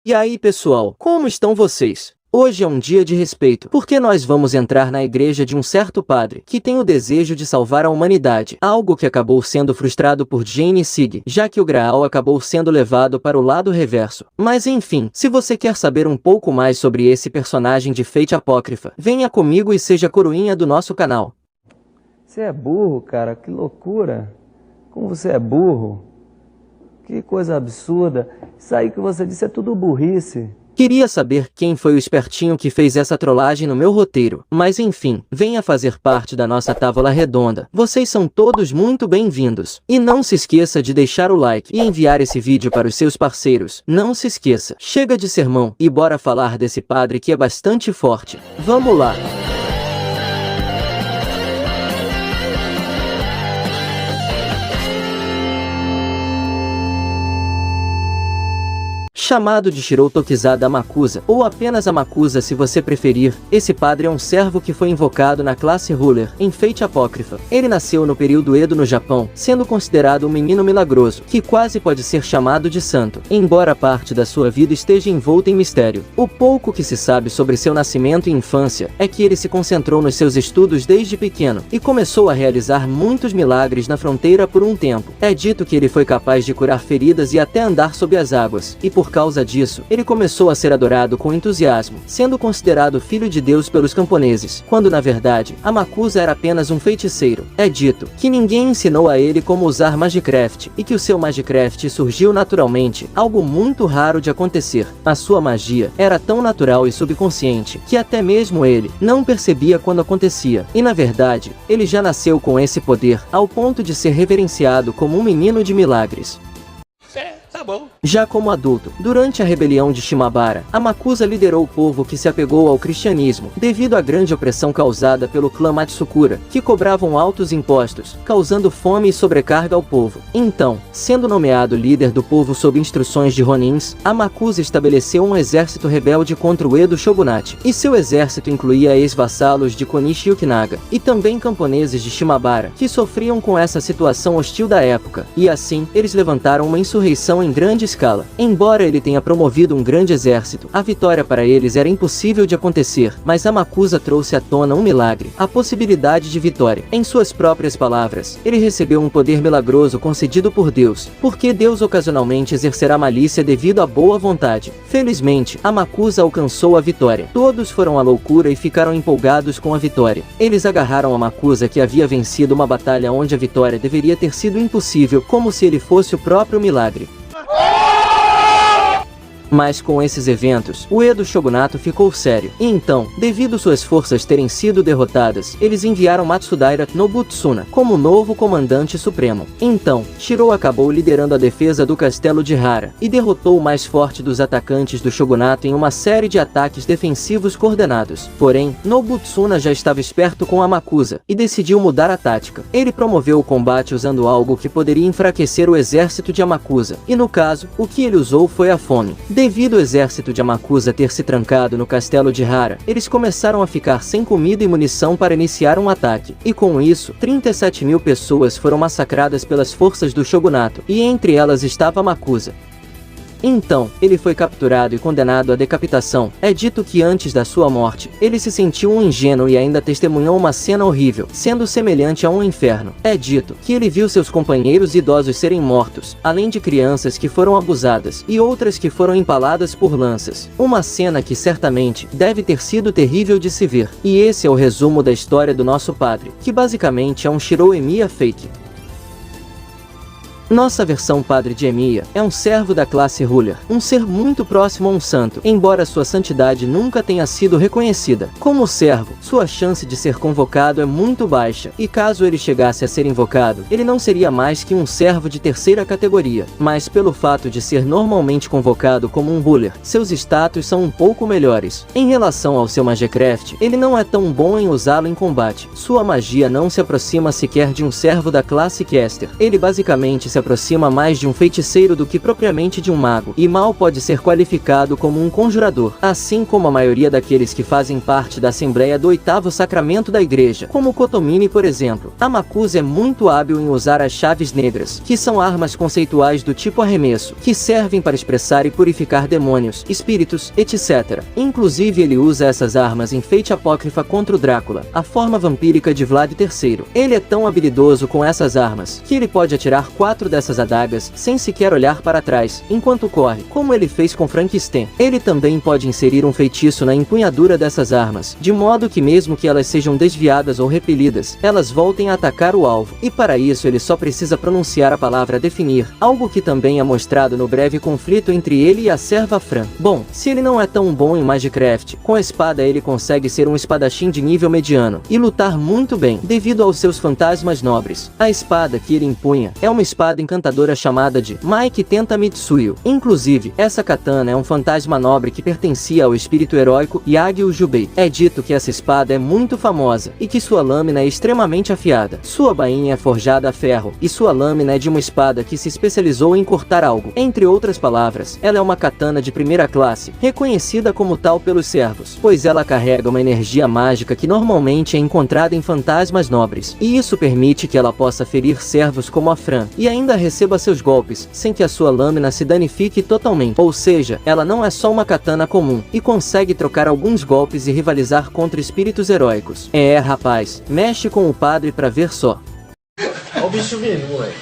E aí pessoal, como estão vocês? Hoje é um dia de respeito, porque nós vamos entrar na igreja de um certo padre, que tem o desejo de salvar a humanidade, algo que acabou sendo frustrado por Jane e Sig, já que o Graal acabou sendo levado para o lado reverso. Mas enfim, se você quer saber um pouco mais sobre esse personagem de Fate Apócrifa, venha comigo e seja coroinha do nosso canal. Você é burro, cara, que loucura. Como você é burro. Que coisa absurda. Isso aí que você disse é tudo burrice. Queria saber quem foi o espertinho que fez essa trollagem no meu roteiro, mas enfim, venha fazer parte da nossa távola redonda. Vocês são todos muito bem-vindos. E não se esqueça de deixar o like e enviar esse vídeo para os seus parceiros. Não se esqueça, chega de sermão e bora falar desse padre que é bastante forte. Vamos lá! Chamado de Shirou Tokizada Amakusa, ou apenas Amakusa se você preferir, esse padre é um servo que foi invocado na classe Ruler, em Fate Apócrifa. Ele nasceu no período Edo no Japão, sendo considerado um menino milagroso, que quase pode ser chamado de santo, embora parte da sua vida esteja envolta em mistério. O pouco que se sabe sobre seu nascimento e infância é que ele se concentrou nos seus estudos desde pequeno, e começou a realizar muitos milagres na fronteira por um tempo. É dito que ele foi capaz de curar feridas e até andar sob as águas, e por causa disso, ele começou a ser adorado com entusiasmo, sendo considerado filho de Deus pelos camponeses, quando na verdade, Amakusa era apenas um feiticeiro. É dito que ninguém ensinou a ele como usar Magicraft, e que o seu Magicraft surgiu naturalmente, algo muito raro de acontecer. A sua magia era tão natural e subconsciente, que até mesmo ele não percebia quando acontecia, e na verdade, ele já nasceu com esse poder, ao ponto de ser reverenciado como um menino de milagres. Tá bom. Já como adulto, durante a rebelião de Shimabara, Amakusa liderou o povo que se apegou ao cristianismo, devido à grande opressão causada pelo clã Matsukura, que cobravam altos impostos, causando fome e sobrecarga ao povo. Então, sendo nomeado líder do povo sob instruções de Ronins, Amakusa estabeleceu um exército rebelde contra o Edo Shogunate, e seu exército incluía ex-vassalos de Konishi Yukinaga, e também camponeses de Shimabara, que sofriam com essa situação hostil da época, e assim, eles levantaram uma insurreição em grande escala. Embora ele tenha promovido um grande exército, a vitória para eles era impossível de acontecer, mas Amakusa trouxe à tona um milagre, a possibilidade de vitória. Em suas próprias palavras, ele recebeu um poder milagroso concedido por Deus, porque Deus ocasionalmente exercerá malícia devido à boa vontade. Felizmente, Amakusa alcançou a vitória. Todos foram à loucura e ficaram empolgados com a vitória. Eles agarraram Amakusa, que havia vencido uma batalha onde a vitória deveria ter sido impossível, como se ele fosse o próprio milagre. Mas com esses eventos, o Edo Shogunato ficou sério. E então, devido suas forças terem sido derrotadas, eles enviaram Matsudaira Nobutsuna como novo comandante supremo. Então, Shirou acabou liderando a defesa do castelo de Hara, e derrotou o mais forte dos atacantes do Shogunato em uma série de ataques defensivos coordenados. Porém, Nobutsuna já estava esperto com Amakusa, e decidiu mudar a tática. Ele promoveu o combate usando algo que poderia enfraquecer o exército de Amakusa, e no caso, o que ele usou foi a fome. Devido ao exército de Amakusa ter se trancado no castelo de Hara, eles começaram a ficar sem comida e munição para iniciar um ataque. E com isso, 37.000 pessoas foram massacradas pelas forças do Shogunato, e entre elas estava Amakusa. Então, ele foi capturado e condenado à decapitação. É dito que antes da sua morte, ele se sentiu um ingênuo e ainda testemunhou uma cena horrível, sendo semelhante a um inferno. É dito que ele viu seus companheiros idosos serem mortos, além de crianças que foram abusadas, e outras que foram empaladas por lanças. Uma cena que certamente deve ter sido terrível de se ver. E esse é o resumo da história do nosso padre, que basicamente é um Shirou Emiya fake. Nossa versão Padre de Emiya é um servo da classe Ruler, um ser muito próximo a um santo, embora sua santidade nunca tenha sido reconhecida. Como servo, sua chance de ser convocado é muito baixa, e caso ele chegasse a ser invocado, ele não seria mais que um servo de terceira categoria, mas pelo fato de ser normalmente convocado como um Ruler, seus status são um pouco melhores. Em relação ao seu Magicraft, ele não é tão bom em usá-lo em combate. Sua magia não se aproxima sequer de um servo da classe Caster. Ele basicamente se aproxima mais de um feiticeiro do que propriamente de um mago, e mal pode ser qualificado como um conjurador, assim como a maioria daqueles que fazem parte da Assembleia do Oitavo Sacramento da Igreja, como Kotomini, por exemplo. Amakusa é muito hábil em usar as chaves negras, que são armas conceituais do tipo arremesso, que servem para expressar e purificar demônios, espíritos, etc. Inclusive ele usa essas armas em Fate Apócrifa contra o Drácula, a forma vampírica de Vlad III. Ele é tão habilidoso com essas armas, que ele pode atirar 4 dessas adagas, sem sequer olhar para trás, enquanto corre, como ele fez com Frankenstein. Ele também pode inserir um feitiço na empunhadura dessas armas, de modo que mesmo que elas sejam desviadas ou repelidas, elas voltem a atacar o alvo, e para isso ele só precisa pronunciar a palavra definir, algo que também é mostrado no breve conflito entre ele e a serva Fran. Bom, se ele não é tão bom em Magicraft, com a espada ele consegue ser um espadachim de nível mediano, e lutar muito bem, devido aos seus fantasmas nobres. A espada que ele empunha é uma espada encantadora chamada de Maiki Tenta Mitsuyo. Inclusive, essa katana é um fantasma nobre que pertencia ao espírito heróico Yagyu Jubei. É dito que essa espada é muito famosa, e que sua lâmina é extremamente afiada. Sua bainha é forjada a ferro, e sua lâmina é de uma espada que se especializou em cortar algo. Entre outras palavras, ela é uma katana de primeira classe, reconhecida como tal pelos servos, pois ela carrega uma energia mágica que normalmente é encontrada em fantasmas nobres, e isso permite que ela possa ferir servos como a Fran, e ainda receba seus golpes, sem que a sua lâmina se danifique totalmente. Ou seja, ela não é só uma katana comum, e consegue trocar alguns golpes e rivalizar contra espíritos heróicos. Rapaz, mexe com o padre pra ver só. Olha o bicho vindo, moleque.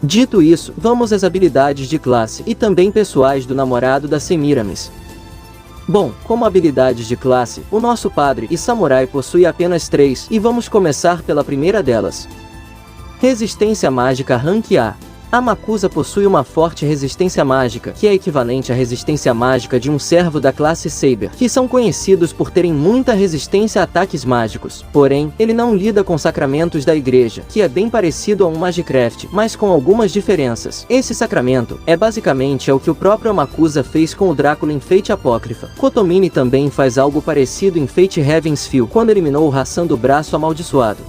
Dito isso, vamos às habilidades de classe, e também pessoais do namorado da Semiramis. Bom, como habilidades de classe, o nosso padre e samurai possui apenas 3, e vamos começar pela primeira delas. Resistência mágica Rank A. Amakusa possui uma forte resistência mágica, que é equivalente à resistência mágica de um servo da classe Saber, que são conhecidos por terem muita resistência a ataques mágicos. Porém, ele não lida com sacramentos da igreja, que é bem parecido a um Magicraft, mas com algumas diferenças. Esse sacramento é basicamente o que o próprio Amakusa fez com o Drácula em Fate Apócrifa. Kotomini também faz algo parecido em Fate Heaven's Feel, quando eliminou o Ração do Braço Amaldiçoado.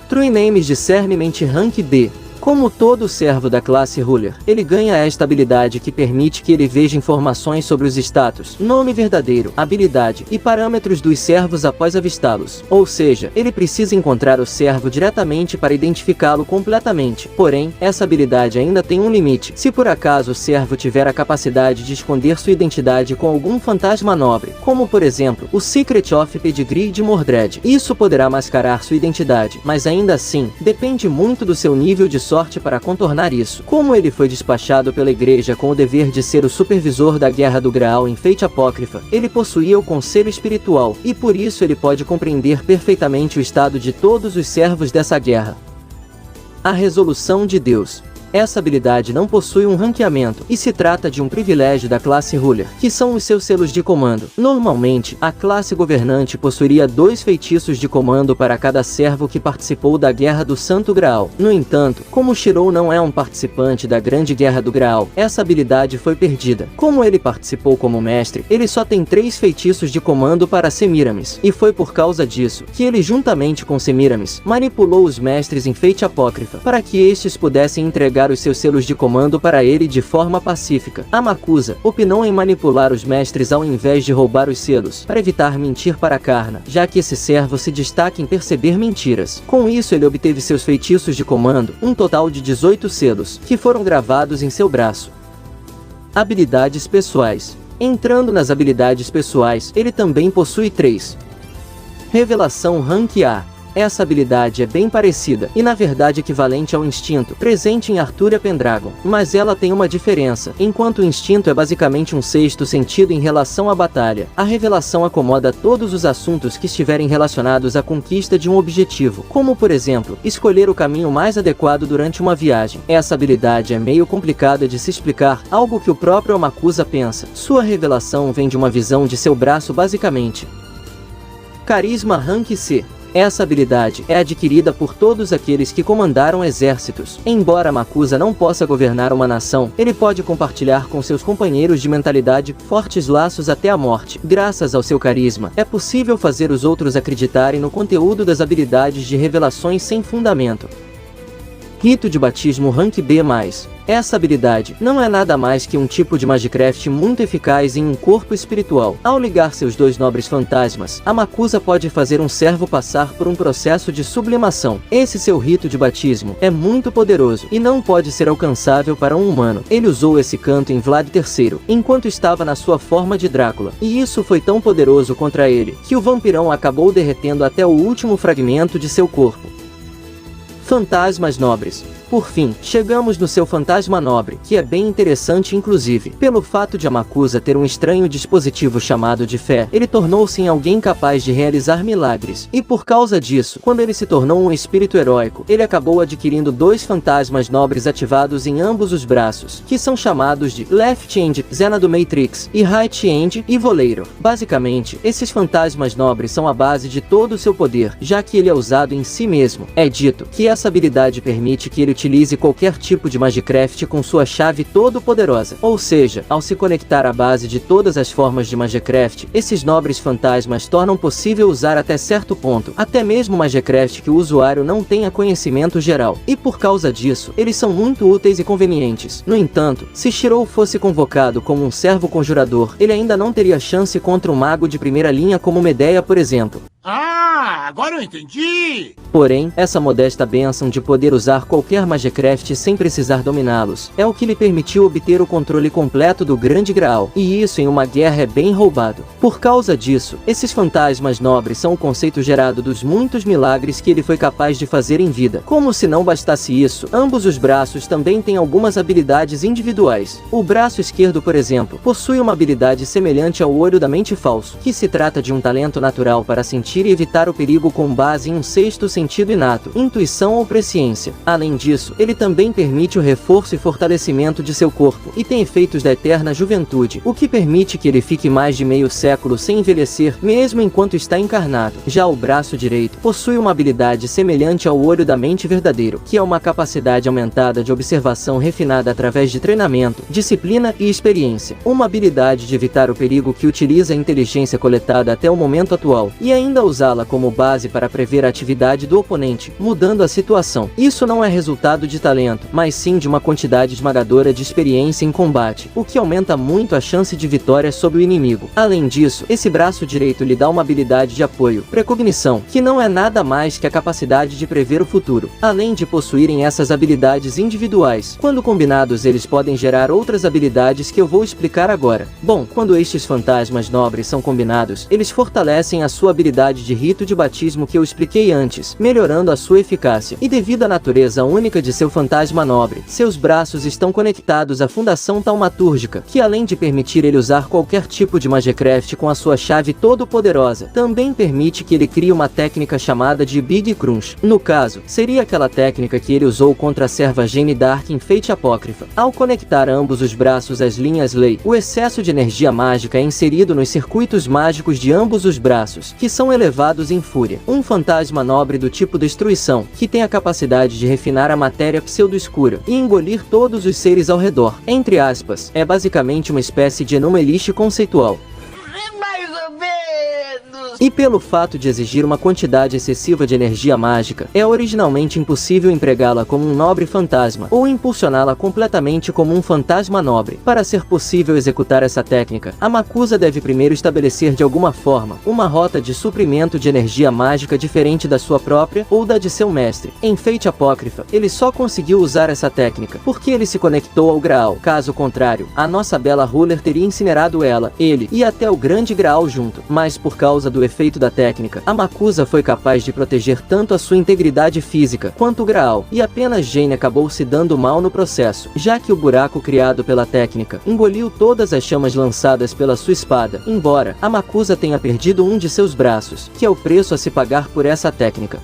True Names Discernment Rank D. Como todo servo da classe Ruler, ele ganha esta habilidade que permite que ele veja informações sobre os status, nome verdadeiro, habilidade e parâmetros dos servos após avistá-los. Ou seja, ele precisa encontrar o servo diretamente para identificá-lo completamente. Porém, essa habilidade ainda tem um limite. Se por acaso o servo tiver a capacidade de esconder sua identidade com algum fantasma nobre, como por exemplo, o Secret of Pedigree de Mordred, isso poderá mascarar sua identidade, mas ainda assim, depende muito do seu nível de sorte para contornar isso. Como ele foi despachado pela igreja com o dever de ser o supervisor da Guerra do Graal em Fate Apócrifa, ele possuía o conselho espiritual, e por isso ele pode compreender perfeitamente o estado de todos os servos dessa guerra. A Resolução de Deus. Essa habilidade não possui um ranqueamento, e se trata de um privilégio da classe Ruler, que são os seus selos de comando. Normalmente, a classe governante possuiria 2 feitiços de comando para cada servo que participou da Guerra do Santo Graal. No entanto, como Shirou não é um participante da Grande Guerra do Graal, essa habilidade foi perdida. Como ele participou como mestre, ele só tem 3 feitiços de comando para Semiramis, e foi por causa disso que ele, juntamente com Semiramis, manipulou os mestres em Fate Apócrifa, para que estes pudessem entregar os seus selos de comando para ele de forma pacífica. Amakusa opinou em manipular os mestres ao invés de roubar os selos, para evitar mentir para Karna, já que esse servo se destaca em perceber mentiras. Com isso ele obteve seus feitiços de comando, um total de 18 selos, que foram gravados em seu braço. Habilidades pessoais. Entrando nas habilidades pessoais, ele também possui 3. Revelação Rank A. Essa habilidade é bem parecida, e na verdade equivalente ao instinto, presente em Arthur Pendragon, mas ela tem uma diferença. Enquanto o instinto é basicamente um sexto sentido em relação à batalha, a revelação acomoda todos os assuntos que estiverem relacionados à conquista de um objetivo, como por exemplo, escolher o caminho mais adequado durante uma viagem. Essa habilidade é meio complicada de se explicar, algo que o próprio Amakusa pensa. Sua revelação vem de uma visão de seu braço basicamente. Carisma Rank C. Essa habilidade é adquirida por todos aqueles que comandaram exércitos. Embora Amakusa não possa governar uma nação, ele pode compartilhar com seus companheiros de mentalidade fortes laços até a morte. Graças ao seu carisma, é possível fazer os outros acreditarem no conteúdo das habilidades de revelações sem fundamento. Rito de batismo Rank B+. Essa habilidade não é nada mais que um tipo de Magicraft muito eficaz em um corpo espiritual. Ao ligar seus dois nobres fantasmas, a Makusa pode fazer um servo passar por um processo de sublimação. Esse seu rito de batismo é muito poderoso e não pode ser alcançável para um humano. Ele usou esse canto em Vlad III, enquanto estava na sua forma de Drácula, e isso foi tão poderoso contra ele, que o vampirão acabou derretendo até o último fragmento de seu corpo. Fantasmas nobres. Por fim, chegamos no seu fantasma nobre, que é bem interessante inclusive. Pelo fato de a Makusa ter um estranho dispositivo chamado de fé, ele tornou-se em alguém capaz de realizar milagres. E por causa disso, quando ele se tornou um espírito heróico, ele acabou adquirindo dois fantasmas nobres ativados em ambos os braços, que são chamados de Left Hand, Zena do Matrix, e Right Hand, Ivoleiro. Basicamente, esses fantasmas nobres são a base de todo o seu poder, já que ele é usado em si mesmo. É dito que essa habilidade permite que ele utilize qualquer tipo de Magicraft com sua chave todo-poderosa. Ou seja, ao se conectar à base de todas as formas de Magicraft, esses nobres fantasmas tornam possível usar até certo ponto, até mesmo Magicraft que o usuário não tenha conhecimento geral. E por causa disso, eles são muito úteis e convenientes. No entanto, se Shirou fosse convocado como um servo conjurador, ele ainda não teria chance contra um mago de primeira linha como Medea, por exemplo. Ah, agora eu entendi! Porém, essa modesta bênção de poder usar qualquer Magicraft sem precisar dominá-los, é o que lhe permitiu obter o controle completo do Grande Graal, e isso em uma guerra é bem roubado. Por causa disso, esses fantasmas nobres são o conceito gerado dos muitos milagres que ele foi capaz de fazer em vida. Como se não bastasse isso, ambos os braços também têm algumas habilidades individuais. O braço esquerdo, por exemplo, possui uma habilidade semelhante ao olho da mente falso, que se trata de um talento natural para sentir e evitar o perigo com base em um sexto sentido inato, intuição ou presciência. Além disso, ele também permite o reforço e fortalecimento de seu corpo, e tem efeitos da eterna juventude, o que permite que ele fique mais de meio século sem envelhecer, mesmo enquanto está encarnado. Já o braço direito possui uma habilidade semelhante ao olho da mente verdadeiro, que é uma capacidade aumentada de observação refinada através de treinamento, disciplina e experiência. Uma habilidade de evitar o perigo que utiliza a inteligência coletada até o momento atual, e ainda usá-la como base para prever a atividade do oponente, mudando a situação. Isso não é resultado de talento, mas sim de uma quantidade esmagadora de experiência em combate, o que aumenta muito a chance de vitória sobre o inimigo. Além disso, esse braço direito lhe dá uma habilidade de apoio, precognição, que não é nada mais que a capacidade de prever o futuro. Além de possuírem essas habilidades individuais, quando combinados eles podem gerar outras habilidades que eu vou explicar agora. Bom, quando estes fantasmas nobres são combinados, eles fortalecem a sua habilidade de rito de batismo que eu expliquei antes, melhorando a sua eficácia. E devido à natureza única de seu fantasma nobre, seus braços estão conectados à fundação taumatúrgica, que além de permitir ele usar qualquer tipo de Magicraft com a sua chave todo-poderosa, também permite que ele crie uma técnica chamada de Big Crunch. No caso, seria aquela técnica que ele usou contra a serva Jane Dark em Fate Apócrifa. Ao conectar ambos os braços às linhas Lei, o excesso de energia mágica é inserido nos circuitos mágicos de ambos os braços, que são elevados em fúria. Um fantasma nobre do tipo Destruição, que tem a capacidade de refinar a matéria pseudo-escura e engolir todos os seres ao redor. Entre aspas, é basicamente uma espécie de Enuma Elish conceitual. E pelo fato de exigir uma quantidade excessiva de energia mágica, é originalmente impossível empregá-la como um nobre fantasma, ou impulsioná-la completamente como um fantasma nobre. Para ser possível executar essa técnica, a Makusa deve primeiro estabelecer de alguma forma, uma rota de suprimento de energia mágica diferente da sua própria, ou da de seu mestre. Em Fate Apócrifa, ele só conseguiu usar essa técnica, porque ele se conectou ao Graal. Caso contrário, a nossa bela Ruler teria incinerado ela, ele, e até o Grande Graal junto. Mas por causa do efeito da técnica, a Makusa foi capaz de proteger tanto a sua integridade física, quanto o Graal, e apenas Jane acabou se dando mal no processo, já que o buraco criado pela técnica engoliu todas as chamas lançadas pela sua espada, embora a Makusa tenha perdido um de seus braços, que é o preço a se pagar por essa técnica.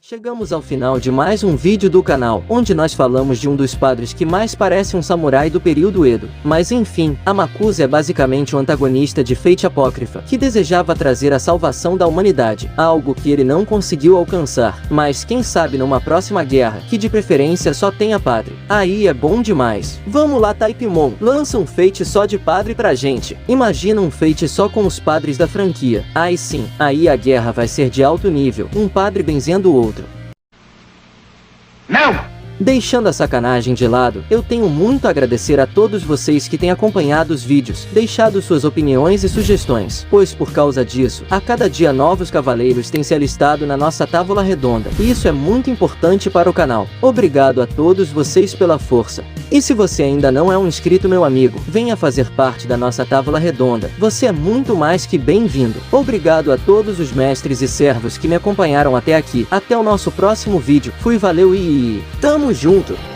Chegamos ao final de mais um vídeo do canal, onde nós falamos de um dos padres que mais parece um samurai do período Edo. Mas enfim, a Makusa é basicamente o antagonista de Fate Apócrifa, que desejava trazer a salvação da humanidade, algo que ele não conseguiu alcançar. Mas quem sabe numa próxima guerra, que de preferência só tenha padre. Aí é bom demais. Vamos lá, Taipimon, lança um Fate só de padre pra gente. Imagina um Fate só com os padres da franquia. Aí sim, aí a guerra vai ser de alto nível, um padre benzendo o outro. Não! Deixando a sacanagem de lado, eu tenho muito a agradecer a todos vocês que têm acompanhado os vídeos, deixado suas opiniões e sugestões, pois por causa disso, a cada dia novos cavaleiros têm se alistado na nossa tábua redonda, e isso é muito importante para o canal. Obrigado a todos vocês pela força. E se você ainda não é um inscrito, meu amigo, venha fazer parte da nossa tábua redonda, você é muito mais que bem-vindo. Obrigado a todos os mestres e servos que me acompanharam até aqui. Até o nosso próximo vídeo. Fui, valeu e tamo junto!